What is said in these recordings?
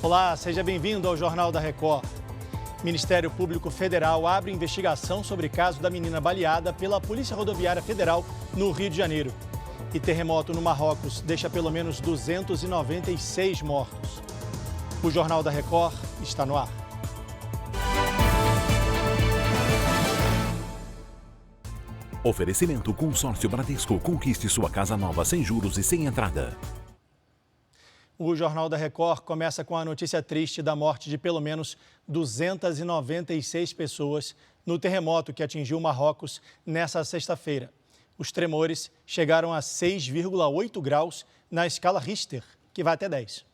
Olá, seja bem-vindo ao Jornal da Record. Ministério Público Federal abre investigação sobre caso da menina baleada pela Polícia Rodoviária Federal no Rio de Janeiro. E terremoto no Marrocos deixa pelo menos 296 mortos. O Jornal da Record está no ar. Oferecimento Consórcio Bradesco. Conquiste sua casa nova sem juros e sem entrada. O Jornal da Record começa com a notícia triste da morte de pelo menos 296 pessoas no terremoto que atingiu Marrocos nesta sexta-feira. Os tremores chegaram a 6,8 graus na escala Richter, que vai até 10.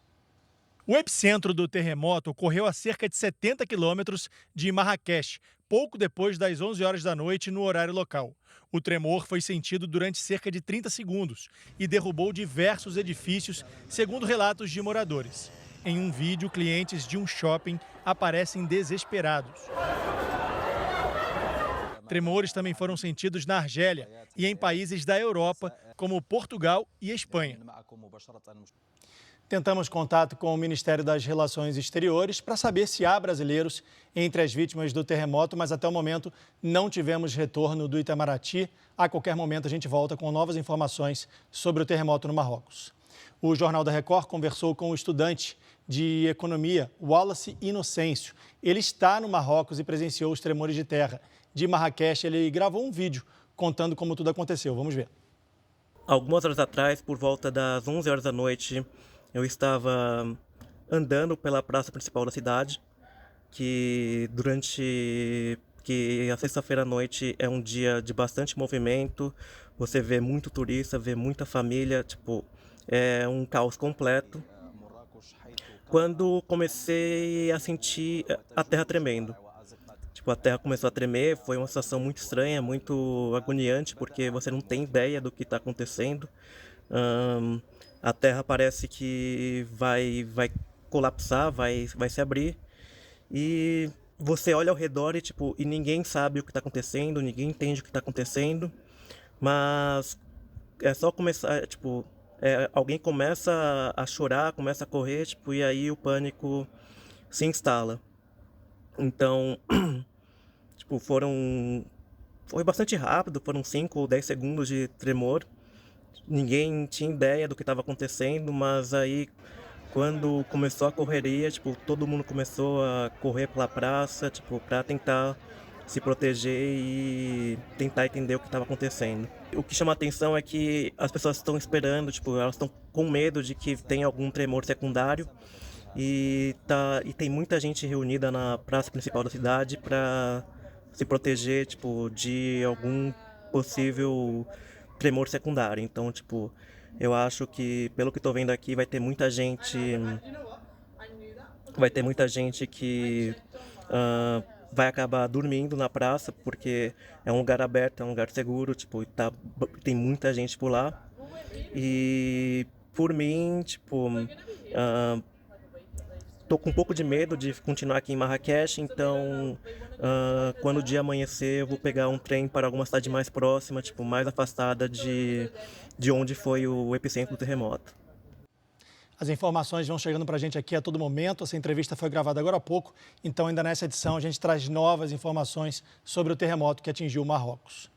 O epicentro do terremoto ocorreu a cerca de 70 quilômetros de Marrakech, pouco depois das 11 horas da noite no horário local. O tremor foi sentido durante cerca de 30 segundos e derrubou diversos edifícios, segundo relatos de moradores. Em um vídeo, clientes de um shopping aparecem desesperados. Tremores também foram sentidos na Argélia e em países da Europa, como Portugal e Espanha. Tentamos contato com o Ministério das Relações Exteriores para saber se há brasileiros entre as vítimas do terremoto, mas até o momento não tivemos retorno do Itamaraty. A qualquer momento a gente volta com novas informações sobre o terremoto no Marrocos. O Jornal da Record conversou com o estudante de economia, Wallace Inocêncio. Ele está no Marrocos e presenciou os tremores de terra. De Marrakech, ele gravou um vídeo contando como tudo aconteceu. Vamos ver. Algumas horas atrás, por volta das 11 horas da noite, eu estava andando pela praça principal da cidade, que a sexta-feira à noite é um dia de bastante movimento, você vê muito turista, vê muita família, é um caos completo. Quando comecei a sentir a terra tremendo, a terra começou a tremer, foi uma situação muito estranha, muito agoniante, porque você não tem ideia do que está acontecendo. A terra parece que vai colapsar, vai se abrir, e você olha ao redor e ninguém sabe o que está acontecendo, ninguém entende o que está acontecendo, mas é só começar, alguém começa a chorar, começa a correr, e aí o pânico se instala. Então, foi bastante rápido, foram 5 ou 10 segundos de tremor. Ninguém tinha ideia do que estava acontecendo, mas aí, quando começou a correria, todo mundo começou a correr pela praça, para tentar se proteger e tentar entender o que estava acontecendo. O que chama a atenção é que as pessoas estão esperando, elas estão com medo de que tenha algum tremor secundário, e tem muita gente reunida na praça principal da cidade para se proteger, de algum possível tremor secundário. Então, eu acho que, pelo que estou vendo aqui, vai ter muita gente que vai acabar dormindo na praça, porque é um lugar aberto, é um lugar seguro, tem muita gente por lá. E, por mim, tô com um pouco de medo de continuar aqui em Marrakech, então quando o dia amanhecer eu vou pegar um trem para alguma cidade mais próxima, mais afastada de onde foi o epicentro do terremoto. As informações vão chegando para a gente aqui a todo momento. Essa entrevista foi gravada agora há pouco, então ainda nessa edição a gente traz novas informações sobre o terremoto que atingiu o Marrocos.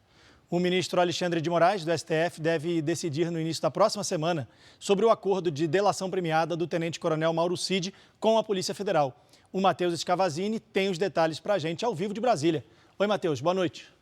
O ministro Alexandre de Moraes, do STF, deve decidir no início da próxima semana sobre o acordo de delação premiada do tenente-coronel Mauro Cid com a Polícia Federal. O Matheus Escavazini tem os detalhes para a gente ao vivo de Brasília. Oi, Matheus, boa noite.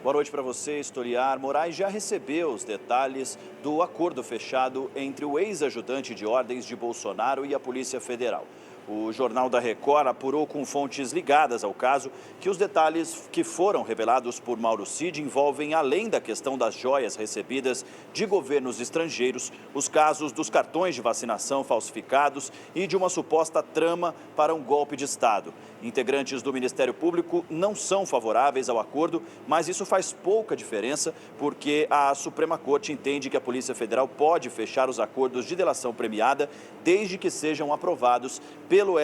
Boa noite para você, historiar. Moraes já recebeu os detalhes do acordo fechado entre o ex-ajudante de ordens de Bolsonaro e a Polícia Federal. O Jornal da Record apurou com fontes ligadas ao caso que os detalhes que foram revelados por Mauro Cid envolvem, além da questão das joias recebidas de governos estrangeiros, os casos dos cartões de vacinação falsificados e de uma suposta trama para um golpe de Estado. Integrantes do Ministério Público não são favoráveis ao acordo, mas isso faz pouca diferença porque a Suprema Corte entende que a Polícia Federal pode fechar os acordos de delação premiada desde que sejam aprovados pelo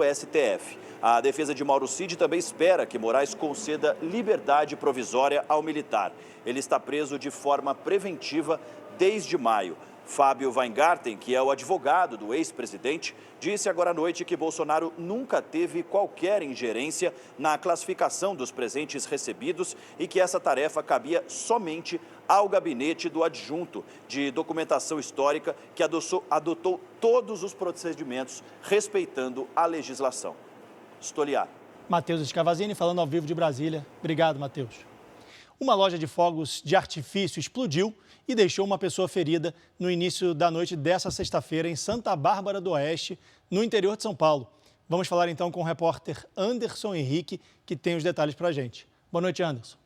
STF. A defesa de Mauro Cid também espera que Moraes conceda liberdade provisória ao militar. Ele está preso de forma preventiva desde maio. Fábio Weingarten, que é o advogado do ex-presidente, disse agora à noite que Bolsonaro nunca teve qualquer ingerência na classificação dos presentes recebidos e que essa tarefa cabia somente ao gabinete do adjunto de documentação histórica, que adotou todos os procedimentos respeitando a legislação. Stoliar. Matheus Escavazini falando ao vivo de Brasília. Obrigado, Matheus. Uma loja de fogos de artifício explodiu e deixou uma pessoa ferida no início da noite dessa sexta-feira em Santa Bárbara do Oeste, no interior de São Paulo. Vamos falar então com o repórter Anderson Henrique, que tem os detalhes para a gente. Boa noite, Anderson.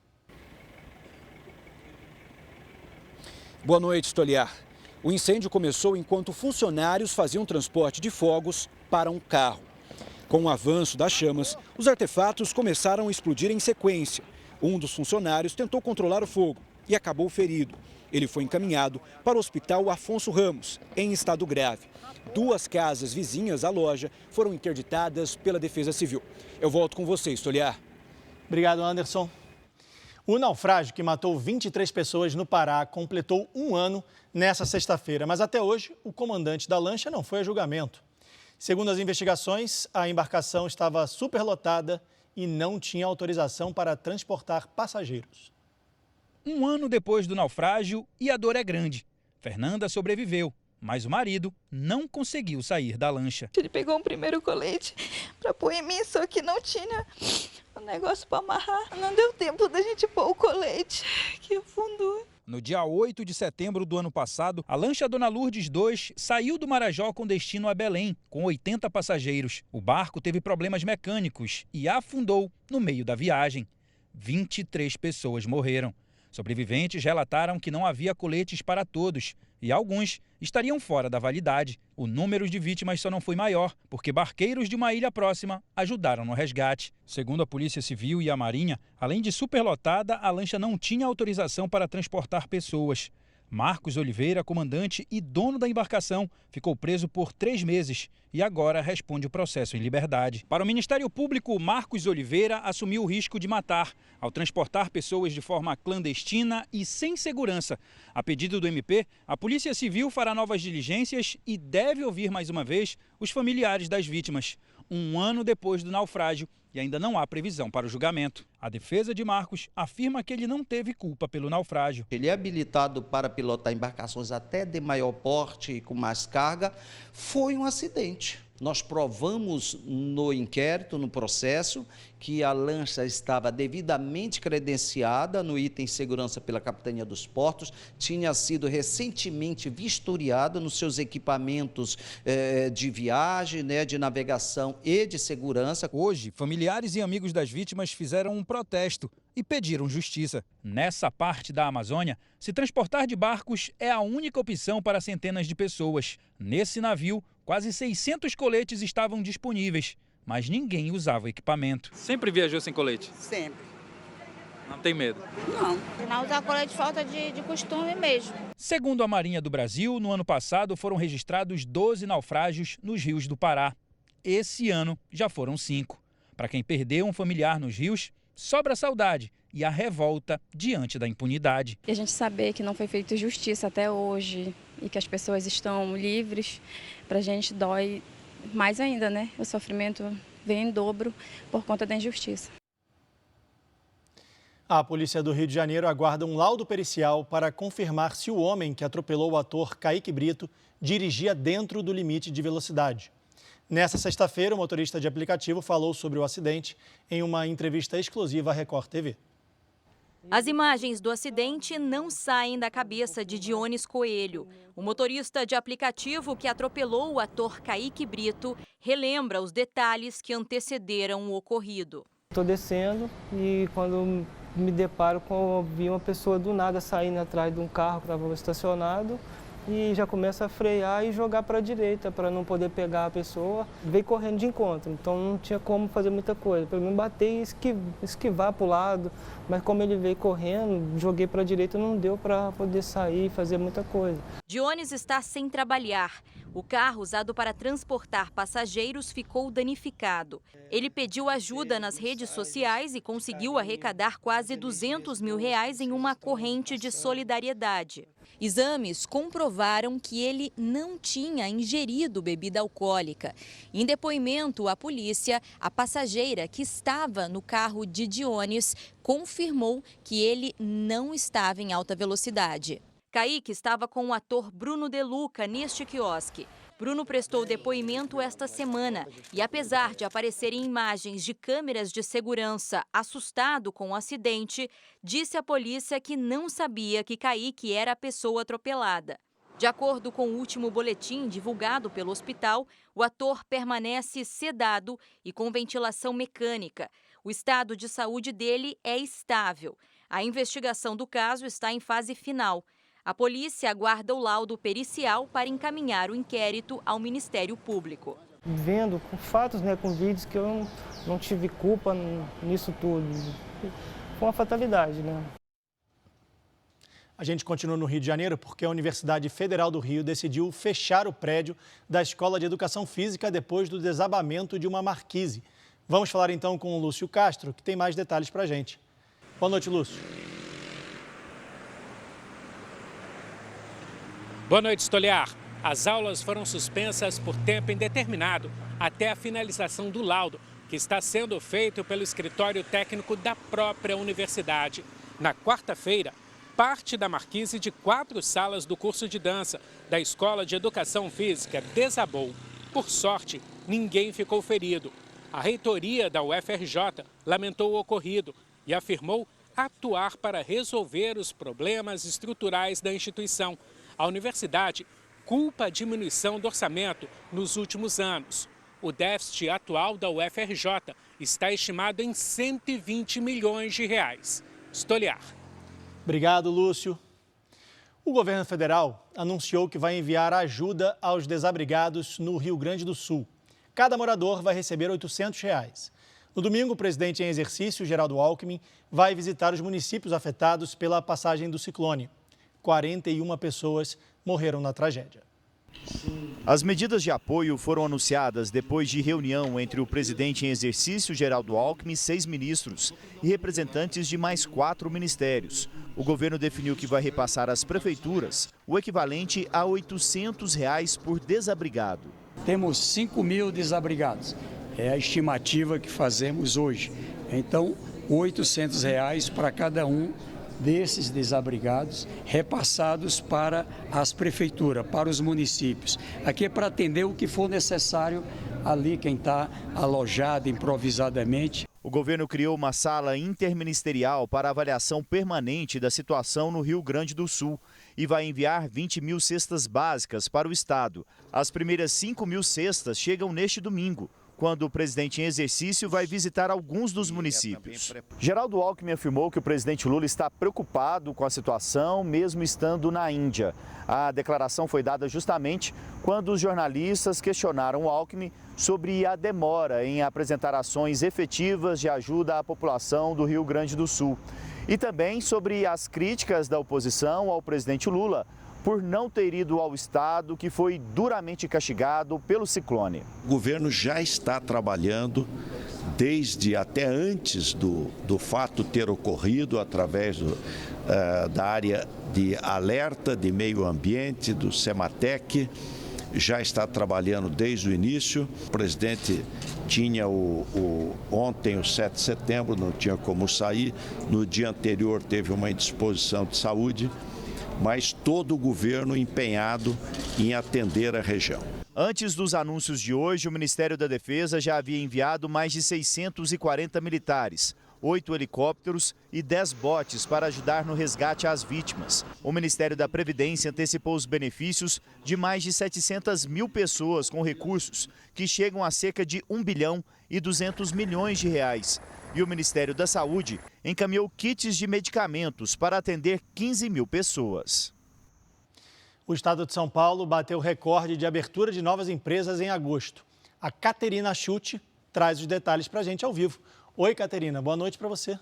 Boa noite, Stoliar. O incêndio começou enquanto funcionários faziam transporte de fogos para um carro. Com o avanço das chamas, os artefatos começaram a explodir em sequência. Um dos funcionários tentou controlar o fogo e acabou ferido. Ele foi encaminhado para o Hospital Afonso Ramos, em estado grave. 2 casas vizinhas à loja foram interditadas pela Defesa Civil. Eu volto com você, Stoliar. Obrigado, Anderson. O naufrágio que matou 23 pessoas no Pará completou 1 ano nessa sexta-feira, mas até hoje o comandante da lancha não foi a julgamento. Segundo as investigações, a embarcação estava superlotada e não tinha autorização para transportar passageiros. 1 ano depois do naufrágio e a dor é grande. Fernanda sobreviveu, mas o marido não conseguiu sair da lancha. Ele pegou um primeiro colete para pôr em mim, só que não tinha um negócio para amarrar. Não deu tempo da gente pôr o colete, que afundou. No dia 8 de setembro do ano passado, a lancha Dona Lourdes 2 saiu do Marajó com destino a Belém, com 80 passageiros. O barco teve problemas mecânicos e afundou no meio da viagem. 23 pessoas morreram. Sobreviventes relataram que não havia coletes para todos e alguns estariam fora da validade. O número de vítimas só não foi maior porque barqueiros de uma ilha próxima ajudaram no resgate. Segundo a Polícia Civil e a Marinha, além de superlotada, a lancha não tinha autorização para transportar pessoas. Marcos Oliveira, comandante e dono da embarcação, ficou preso por 3 meses e agora responde o processo em liberdade. Para o Ministério Público, Marcos Oliveira assumiu o risco de matar ao transportar pessoas de forma clandestina e sem segurança. A pedido do MP, a Polícia Civil fará novas diligências e deve ouvir mais uma vez os familiares das vítimas. 1 ano depois do naufrágio, e ainda não há previsão para o julgamento. A defesa de Marcos afirma que ele não teve culpa pelo naufrágio. Ele é habilitado para pilotar embarcações até de maior porte e com mais carga. Foi um acidente. Nós provamos no inquérito, no processo, que a lancha estava devidamente credenciada no item segurança pela Capitania dos Portos, tinha sido recentemente vistoriada nos seus equipamentos de viagem, de navegação e de segurança. Hoje, familiares e amigos das vítimas fizeram um protesto e pediram justiça. Nessa parte da Amazônia, se transportar de barcos é a única opção para centenas de pessoas. Nesse navio, quase 600 coletes estavam disponíveis, mas ninguém usava o equipamento. Sempre viajou sem colete? Sempre. Não tem medo? Não. Não usar colete falta de costume mesmo. Segundo a Marinha do Brasil, no ano passado foram registrados 12 naufrágios nos rios do Pará. Esse ano já foram 5. Para quem perdeu um familiar nos rios, sobra a saudade e a revolta diante da impunidade. E a gente saber que não foi feita justiça até hoje e que as pessoas estão livres, para a gente dói mais ainda, né? O sofrimento vem em dobro por conta da injustiça. A polícia do Rio de Janeiro aguarda um laudo pericial para confirmar se o homem que atropelou o ator Kaique Brito dirigia dentro do limite de velocidade. Nessa sexta-feira, o motorista de aplicativo falou sobre o acidente em uma entrevista exclusiva à Record TV. As imagens do acidente não saem da cabeça de Dionis Coelho. O motorista de aplicativo que atropelou o ator Kaique Brito relembra os detalhes que antecederam o ocorrido. Estou descendo e quando me deparo vi uma pessoa do nada saindo atrás de um carro que estava estacionado e já começa a frear e jogar para a direita para não poder pegar a pessoa. Veio correndo de encontro, então não tinha como fazer muita coisa. Para mim bater e esquivar para o lado, mas como ele veio correndo, joguei para a direita, não deu para poder sair e fazer muita coisa. Dionis está sem trabalhar. O carro usado para transportar passageiros ficou danificado. Ele pediu ajuda nas redes sociais e conseguiu arrecadar quase R$200 mil em uma corrente de solidariedade. Exames comprovaram que ele não tinha ingerido bebida alcoólica. Em depoimento à polícia, a passageira que estava no carro de Dionis confirmou que ele não estava em alta velocidade. Kaique estava com o ator Bruno De Luca neste quiosque. Bruno prestou depoimento esta semana e, apesar de aparecer em imagens de câmeras de segurança assustado com o acidente, disse à polícia que não sabia que Kaique era a pessoa atropelada. De acordo com o último boletim divulgado pelo hospital, o ator permanece sedado e com ventilação mecânica. O estado de saúde dele é estável. A investigação do caso está em fase final. A polícia aguarda o laudo pericial para encaminhar o inquérito ao Ministério Público. Vendo com fatos, com vídeos, que eu não tive culpa nisso tudo. Foi uma fatalidade, A gente continua no Rio de Janeiro porque a Universidade Federal do Rio decidiu fechar o prédio da Escola de Educação Física depois do desabamento de uma marquise. Vamos falar então com o Lúcio Castro, que tem mais detalhes para a gente. Boa noite, Lúcio. Boa noite, Stoliar. As aulas foram suspensas por tempo indeterminado até a finalização do laudo, que está sendo feito pelo escritório técnico da própria universidade. Na quarta-feira, parte da marquise de 4 salas do curso de dança da Escola de Educação Física desabou. Por sorte, ninguém ficou ferido. A reitoria da UFRJ lamentou o ocorrido e afirmou atuar para resolver os problemas estruturais da instituição. A universidade culpa a diminuição do orçamento nos últimos anos. O déficit atual da UFRJ está estimado em 120 milhões de reais. Stoliar. Obrigado, Lúcio. O governo federal anunciou que vai enviar ajuda aos desabrigados no Rio Grande do Sul. Cada morador vai receber R$ 800. No domingo, o presidente em exercício, Geraldo Alckmin, vai visitar os municípios afetados pela passagem do ciclone. 41 pessoas morreram na tragédia. As medidas de apoio foram anunciadas depois de reunião entre o presidente em exercício, Geraldo Alckmin, 6 ministros e representantes de mais 4 ministérios. O governo definiu que vai repassar às prefeituras o equivalente a R$ 800 por desabrigado. Temos 5 mil desabrigados, é a estimativa que fazemos hoje. Então, R$ 800 para cada um desses desabrigados, repassados para as prefeituras, para os municípios. Aqui é para atender o que for necessário ali, quem está alojado improvisadamente. O governo criou uma sala interministerial para avaliação permanente da situação no Rio Grande do Sul e vai enviar 20 mil cestas básicas para o estado. As primeiras 5 mil cestas chegam neste domingo, quando o presidente em exercício vai visitar alguns dos municípios. Geraldo Alckmin afirmou que o presidente Lula está preocupado com a situação, mesmo estando na Índia. A declaração foi dada justamente quando os jornalistas questionaram o Alckmin sobre a demora em apresentar ações efetivas de ajuda à população do Rio Grande do Sul. E também sobre as críticas da oposição ao presidente Lula por não ter ido ao estado que foi duramente castigado pelo ciclone. O governo já está trabalhando desde até antes do fato ter ocorrido, através da área de alerta de meio ambiente, do Sematec, já está trabalhando desde o início. O presidente tinha ontem, o 7 de setembro, não tinha como sair, no dia anterior teve uma indisposição de saúde, mas todo o governo empenhado em atender a região. Antes dos anúncios de hoje, o Ministério da Defesa já havia enviado mais de 640 militares, 8 helicópteros e 10 botes para ajudar no resgate às vítimas. O Ministério da Previdência antecipou os benefícios de mais de 700 mil pessoas com recursos, que chegam a cerca de 1 bilhão e 200 milhões de reais. E o Ministério da Saúde encaminhou kits de medicamentos para atender 15 mil pessoas. O estado de São Paulo bateu recorde de abertura de novas empresas em agosto. A Caterina Schutte traz os detalhes para a gente ao vivo. Oi, Caterina, boa noite para você.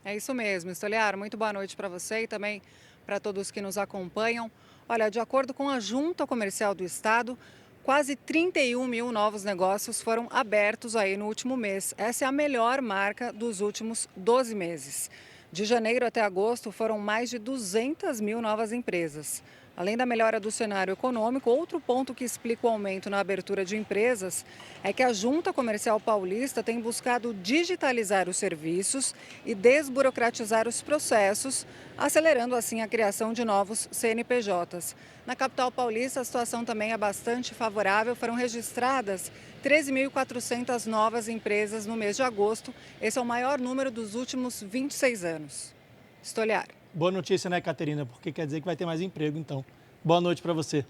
É isso mesmo, Stoliar, muito boa noite para você e também para todos que nos acompanham. Olha, de acordo com a Junta Comercial do Estado, quase 31 mil novos negócios foram abertos aí no último mês. Essa é a melhor marca dos últimos 12 meses. De janeiro até agosto foram mais de 200 mil novas empresas. Além da melhora do cenário econômico, outro ponto que explica o aumento na abertura de empresas é que a Junta Comercial Paulista tem buscado digitalizar os serviços e desburocratizar os processos, acelerando assim a criação de novos CNPJs. Na capital paulista, a situação também é bastante favorável. Foram registradas 13.400 novas empresas no mês de agosto. Esse é o maior número dos últimos 26 anos. Stoliar. Boa notícia, né, Caterina? Porque quer dizer que vai ter mais emprego, então. Boa noite para você.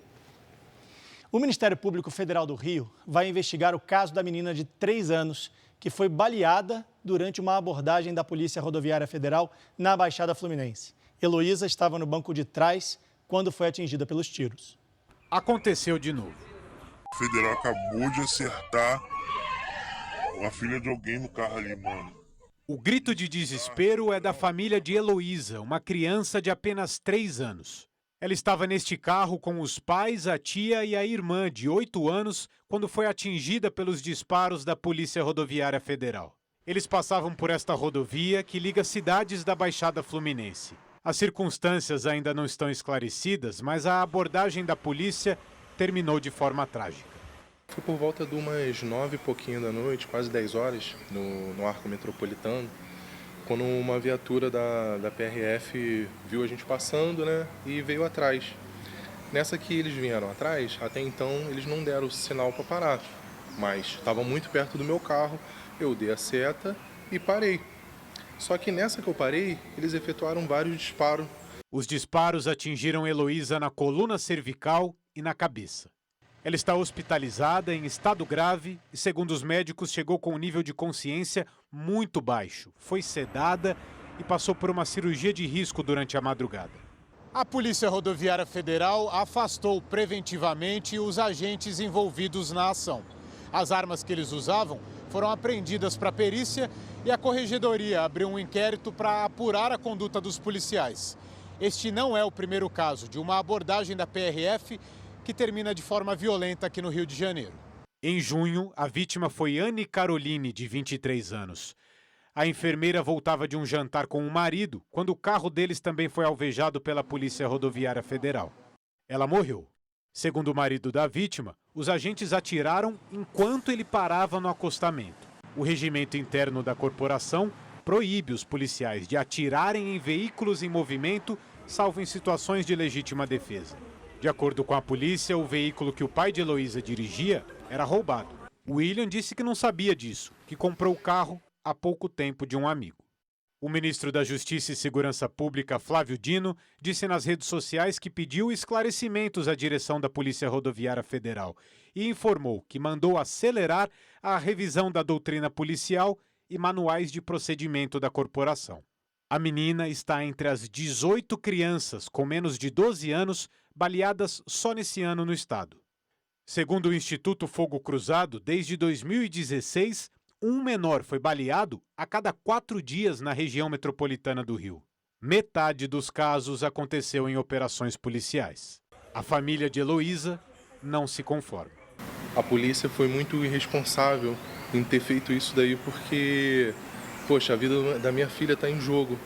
O Ministério Público Federal do Rio vai investigar o caso da menina de 3 anos que foi baleada durante uma abordagem da Polícia Rodoviária Federal na Baixada Fluminense. Heloísa estava no banco de trás quando foi atingida pelos tiros. Aconteceu de novo. O federal acabou de acertar a filha de alguém no carro ali, mano. O grito de desespero é da família de Heloísa, uma criança de apenas 3 anos. Ela estava neste carro com os pais, a tia e a irmã de 8 anos quando foi atingida pelos disparos da Polícia Rodoviária Federal. Eles passavam por esta rodovia que liga cidades da Baixada Fluminense. As circunstâncias ainda não estão esclarecidas, mas a abordagem da polícia terminou de forma trágica. Foi por volta de umas 9 e pouquinho da noite, quase 10 horas, no Arco Metropolitano, quando uma viatura da PRF viu a gente passando, né, e veio atrás. Nessa que eles vieram atrás, até então eles não deram sinal para parar, mas estavam muito perto do meu carro, eu dei a seta e parei. Só que nessa que eu parei, eles efetuaram vários disparos. Os disparos atingiram Heloísa na coluna cervical e na cabeça. Ela está hospitalizada em estado grave e, segundo os médicos, chegou com um nível de consciência muito baixo. Foi sedada e passou por uma cirurgia de risco durante a madrugada. A Polícia Rodoviária Federal afastou preventivamente os agentes envolvidos na ação. As armas que eles usavam foram apreendidas para perícia e a Corregedoria abriu um inquérito para apurar a conduta dos policiais. Este não é o primeiro caso de uma abordagem da PRF que termina de forma violenta aqui no Rio de Janeiro. Em junho, a vítima foi Anne Caroline, de 23 anos. A enfermeira voltava de um jantar com o marido quando o carro deles também foi alvejado pela Polícia Rodoviária Federal. Ela morreu. Segundo o marido da vítima, os agentes atiraram enquanto ele parava no acostamento. O regimento interno da corporação proíbe os policiais de atirarem em veículos em movimento, salvo em situações de legítima defesa. De acordo com a polícia, o veículo que o pai de Heloísa dirigia era roubado. William disse que não sabia disso, que comprou o carro há pouco tempo de um amigo. O ministro da Justiça e Segurança Pública, Flávio Dino, disse nas redes sociais que pediu esclarecimentos à direção da Polícia Rodoviária Federal e informou que mandou acelerar a revisão da doutrina policial e manuais de procedimento da corporação. A menina está entre as 18 crianças com menos de 12 anos baleadas só nesse ano no estado. Segundo o Instituto Fogo Cruzado, desde 2016, um menor foi baleado a cada 4 dias na região metropolitana do Rio. Metade dos casos aconteceu em operações policiais. A família de Heloísa não se conforma. A polícia foi muito irresponsável em ter feito isso daí porque, poxa, a vida da minha filha está em jogo.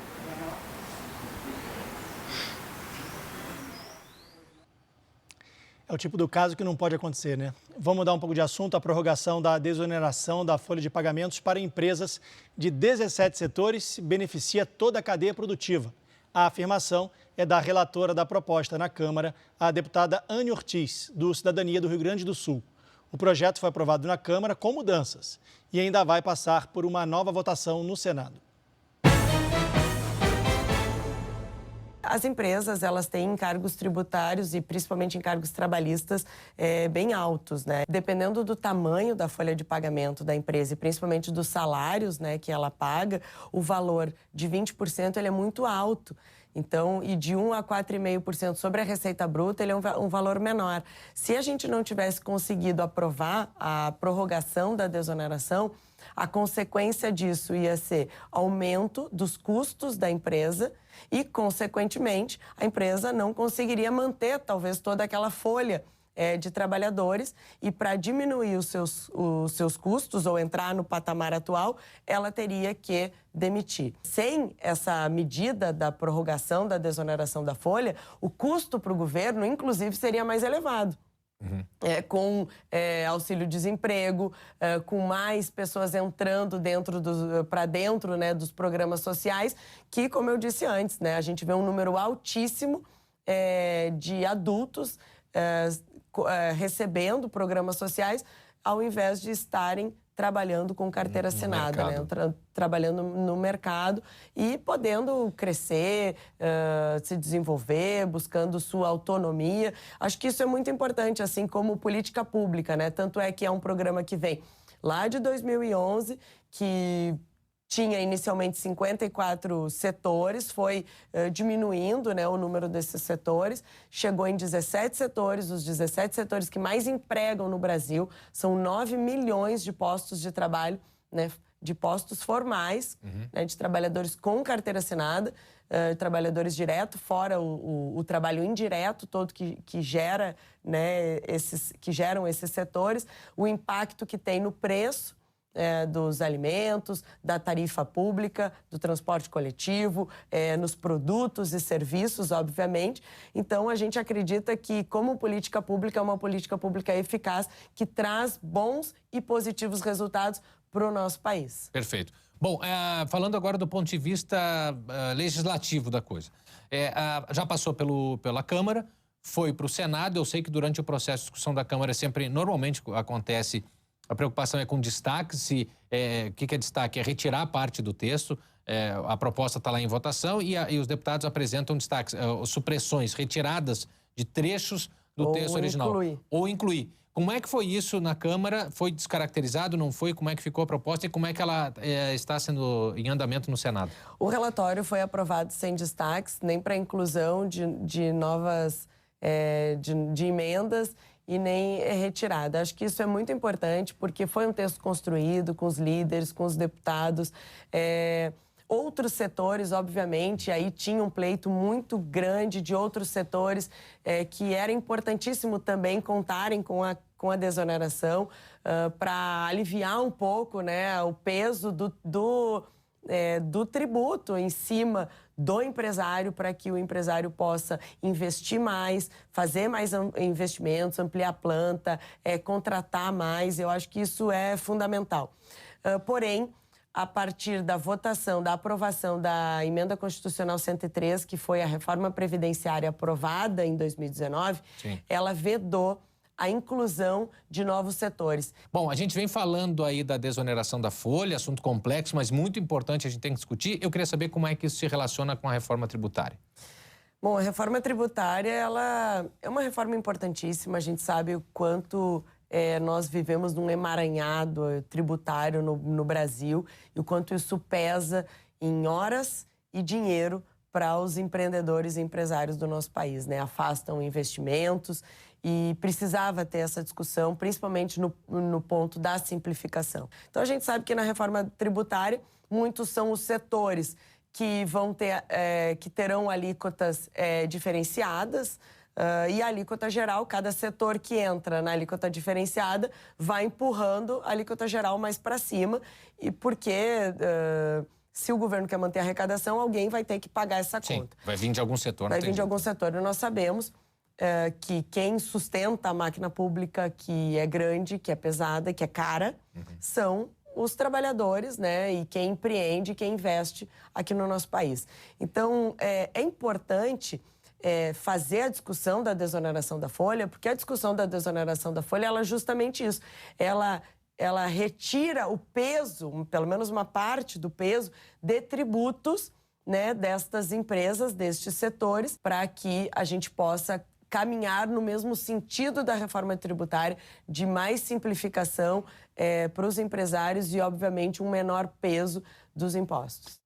É o tipo do caso que não pode acontecer, né? Vamos mudar um pouco de assunto. A prorrogação da desoneração da folha de pagamentos para empresas de 17 setores beneficia toda a cadeia produtiva. A afirmação é da relatora da proposta na Câmara, a deputada Anne Ortiz, do Cidadania do Rio Grande do Sul. O projeto foi aprovado na Câmara com mudanças e ainda vai passar por uma nova votação no Senado. As empresas, elas têm encargos tributários e principalmente encargos trabalhistas bem altos, né? Dependendo do tamanho da folha de pagamento da empresa e principalmente dos salários, né, que ela paga, o valor de 20% ele é muito alto. Então, e de 1 a 4,5% sobre a receita bruta, ele é um valor menor. Se a gente não tivesse conseguido aprovar a prorrogação da desoneração, A consequência disso ia ser aumento dos custos da empresa e, consequentemente, a empresa não conseguiria manter, talvez, toda aquela folha de trabalhadores, e para diminuir os seus custos ou entrar no patamar atual, ela teria que demitir. Sem essa medida da prorrogação da desoneração da folha, o custo para o governo, inclusive, seria mais elevado. Com auxílio-desemprego, com mais pessoas entrando para dentro, né, dos programas sociais, que, como eu disse antes, né, a gente vê um número altíssimo de adultos recebendo programas sociais, ao invés de estarem trabalhando com carteira assinada, né? Trabalhando no mercado e podendo crescer, se desenvolver, buscando sua autonomia. Acho que isso é muito importante, assim como política pública, né? Tanto é que é um programa que vem lá de 2011, que tinha inicialmente 54 setores, foi diminuindo, né, o número desses setores, chegou em 17 setores, os 17 setores que mais empregam no Brasil, são 9 milhões de postos de trabalho, né, de postos formais, né, de trabalhadores com carteira assinada, trabalhadores direto, fora o trabalho indireto todo que gera, né, que geram esses setores, o impacto que tem no preço dos alimentos, da tarifa pública, do transporte coletivo, nos produtos e serviços, obviamente. Então, a gente acredita que, como política pública, é uma política pública eficaz que traz bons e positivos resultados para o nosso país. Perfeito. Bom, falando agora do ponto de vista legislativo da coisa. Já passou pela Câmara, foi para o Senado. Eu sei que durante o processo de discussão da Câmara normalmente acontece. A preocupação é com destaques. O que é destaque? É retirar parte do texto. A proposta está lá em votação e os deputados apresentam destaques, supressões, retiradas de trechos do texto original. Ou incluir. Como é que foi isso na Câmara? Foi descaracterizado, não foi? Como é que ficou a proposta e como é que ela está sendo em andamento no Senado? O relatório foi aprovado sem destaques, nem para inclusão de novas de emendas e nem retirada. Acho que isso é muito importante porque foi um texto construído com os líderes, com os deputados. Outros setores, obviamente, aí tinha um pleito muito grande de outros setores que era importantíssimo também contarem com a desoneração para aliviar um pouco, né, o peso do tributo em cima do empresário, para que o empresário possa investir mais, fazer mais investimentos, ampliar a planta, contratar mais. Eu acho que isso é fundamental. Porém, a partir da votação, da aprovação da Emenda Constitucional 103, que foi a reforma previdenciária aprovada em 2019, ela vedou a inclusão de novos setores. Bom, a gente vem falando aí da desoneração da folha, assunto complexo, mas muito importante, a gente tem que discutir. Eu queria saber como é que isso se relaciona com a reforma tributária. Bom, a reforma tributária, ela é uma reforma importantíssima. A gente sabe o quanto nós vivemos num emaranhado tributário no Brasil e o quanto isso pesa em horas e dinheiro para os empreendedores e empresários do nosso país, né? Afastam investimentos e precisava ter essa discussão, principalmente no ponto da simplificação. Então, a gente sabe que na reforma tributária, muitos são os setores que vão ter, que terão alíquotas diferenciadas, e a alíquota geral, cada setor que entra na alíquota diferenciada vai empurrando a alíquota geral mais para cima, e porque se o governo quer manter a arrecadação, alguém vai ter que pagar essa conta. Vai vir de algum setor. Vai vir de algum setor. E nós sabemos que quem sustenta a máquina pública, que é grande, que é pesada, que é cara, são os trabalhadores, né? E quem empreende, quem investe aqui no nosso país. Então, é importante fazer a discussão da desoneração da folha, porque a discussão da desoneração da folha, ela é justamente isso. Ela retira o peso, pelo menos uma parte do peso, de tributos, né, destas empresas, destes setores, para que a gente possa caminhar no mesmo sentido da reforma tributária, de mais simplificação para os empresários e, obviamente, um menor peso dos impostos.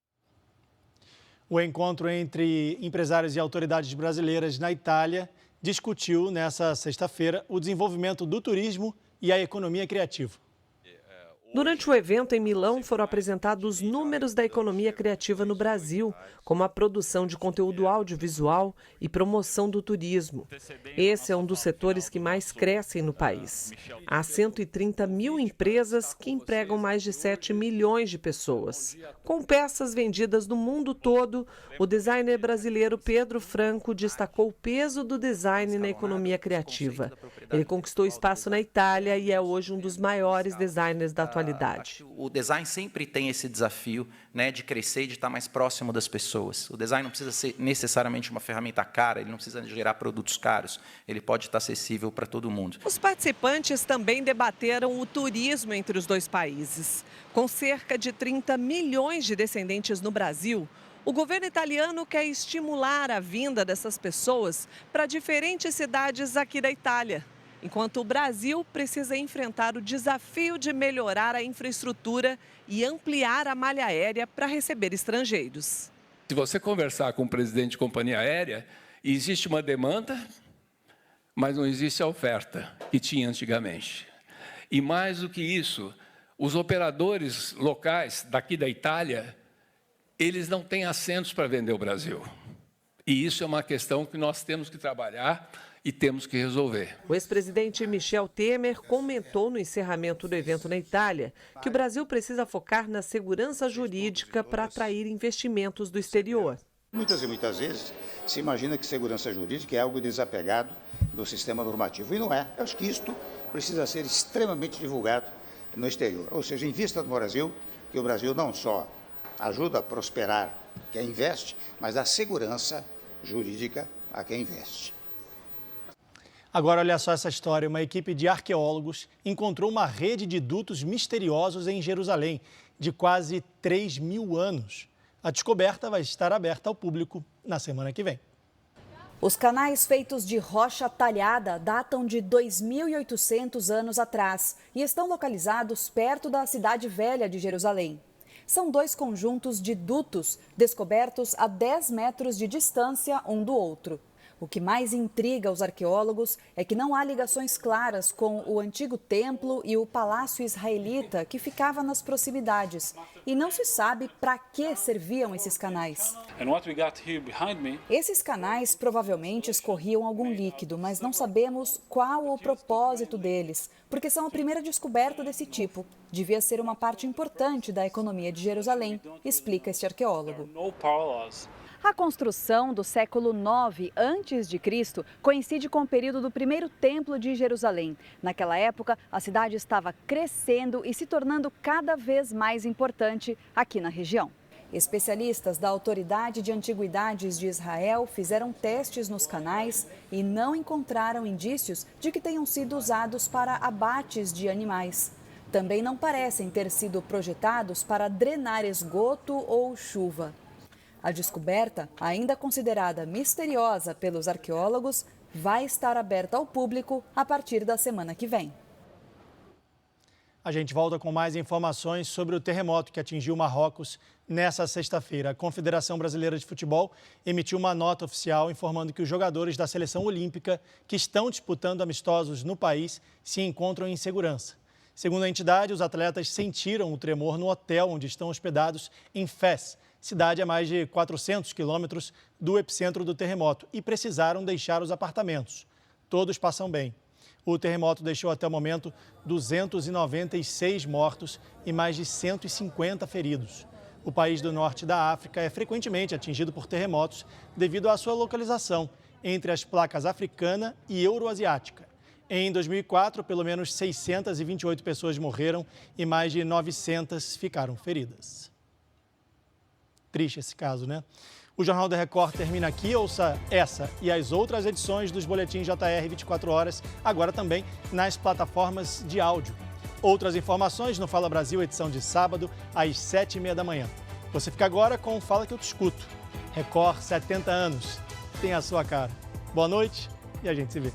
O encontro entre empresários e autoridades brasileiras na Itália discutiu, nessa sexta-feira, o desenvolvimento do turismo e a economia criativa. Durante o evento em Milão, foram apresentados números da economia criativa no Brasil, como a produção de conteúdo audiovisual e promoção do turismo. Esse é um dos setores que mais crescem no país. Há 130 mil empresas que empregam mais de 7 milhões de pessoas. Com peças vendidas no mundo todo, o designer brasileiro Pedro Franco destacou o peso do design na economia criativa. Ele conquistou espaço na Itália e é hoje um dos maiores designers da atualidade. O design sempre tem esse desafio, né, de crescer e de estar mais próximo das pessoas. O design não precisa ser necessariamente uma ferramenta cara, ele não precisa gerar produtos caros, ele pode estar acessível para todo mundo. Os participantes também debateram o turismo entre os dois países. Com cerca de 30 milhões de descendentes no Brasil, o governo italiano quer estimular a vinda dessas pessoas para diferentes cidades aqui da Itália, enquanto o Brasil precisa enfrentar o desafio de melhorar a infraestrutura e ampliar a malha aérea para receber estrangeiros. Se você conversar com o presidente de companhia aérea, existe uma demanda, mas não existe a oferta que tinha antigamente. E mais do que isso, os operadores locais daqui da Itália, eles não têm assentos para vender o Brasil. E isso é uma questão que nós temos que trabalhar e temos que resolver. O ex-presidente Michel Temer comentou no encerramento do evento na Itália que o Brasil precisa focar na segurança jurídica para atrair investimentos do exterior. Muitas e muitas vezes se imagina que segurança jurídica é algo desapegado do sistema normativo, e não é. Eu acho que isto precisa ser extremamente divulgado no exterior. Ou seja, invista no Brasil, que o Brasil não só ajuda a prosperar quem investe, mas dá segurança jurídica a quem investe. Agora, olha só essa história. Uma equipe de arqueólogos encontrou uma rede de dutos misteriosos em Jerusalém, de quase 3 mil anos. A descoberta vai estar aberta ao público na semana que vem. Os canais feitos de rocha talhada datam de 2.800 anos atrás e estão localizados perto da cidade velha de Jerusalém. São 2 conjuntos de dutos descobertos a 10 metros de distância um do outro. O que mais intriga os arqueólogos é que não há ligações claras com o antigo templo e o palácio israelita que ficava nas proximidades. E não se sabe para que serviam esses canais. Esses canais provavelmente escorriam algum líquido, mas não sabemos qual o propósito deles, porque são a primeira descoberta desse tipo. Devia ser uma parte importante da economia de Jerusalém, explica este arqueólogo. A construção do século IX a.C. coincide com o período do primeiro templo de Jerusalém. Naquela época, a cidade estava crescendo e se tornando cada vez mais importante aqui na região. Especialistas da Autoridade de Antiguidades de Israel fizeram testes nos canais e não encontraram indícios de que tenham sido usados para abates de animais. Também não parecem ter sido projetados para drenar esgoto ou chuva. A descoberta, ainda considerada misteriosa pelos arqueólogos, vai estar aberta ao público a partir da semana que vem. A gente volta com mais informações sobre o terremoto que atingiu Marrocos nessa sexta-feira. A Confederação Brasileira de Futebol emitiu uma nota oficial informando que os jogadores da seleção olímpica que estão disputando amistosos no país se encontram em segurança. Segundo a entidade, os atletas sentiram o tremor no hotel onde estão hospedados em Fez, cidade a mais de 400 quilômetros do epicentro do terremoto, e precisaram deixar os apartamentos. Todos passam bem. O terremoto deixou até o momento 296 mortos e mais de 150 feridos. O país do norte da África é frequentemente atingido por terremotos devido à sua localização entre as placas africana e euroasiática. Em 2004, pelo menos 628 pessoas morreram e mais de 900 ficaram feridas. Triste esse caso, né? O Jornal da Record termina aqui. Ouça essa e as outras edições dos boletins JR 24 horas, agora também nas plataformas de áudio. Outras informações no Fala Brasil, edição de sábado, às 7h30 da manhã. Você fica agora com o Fala que eu te escuto. Record 70 anos. Tem a sua cara. Boa noite e a gente se vê.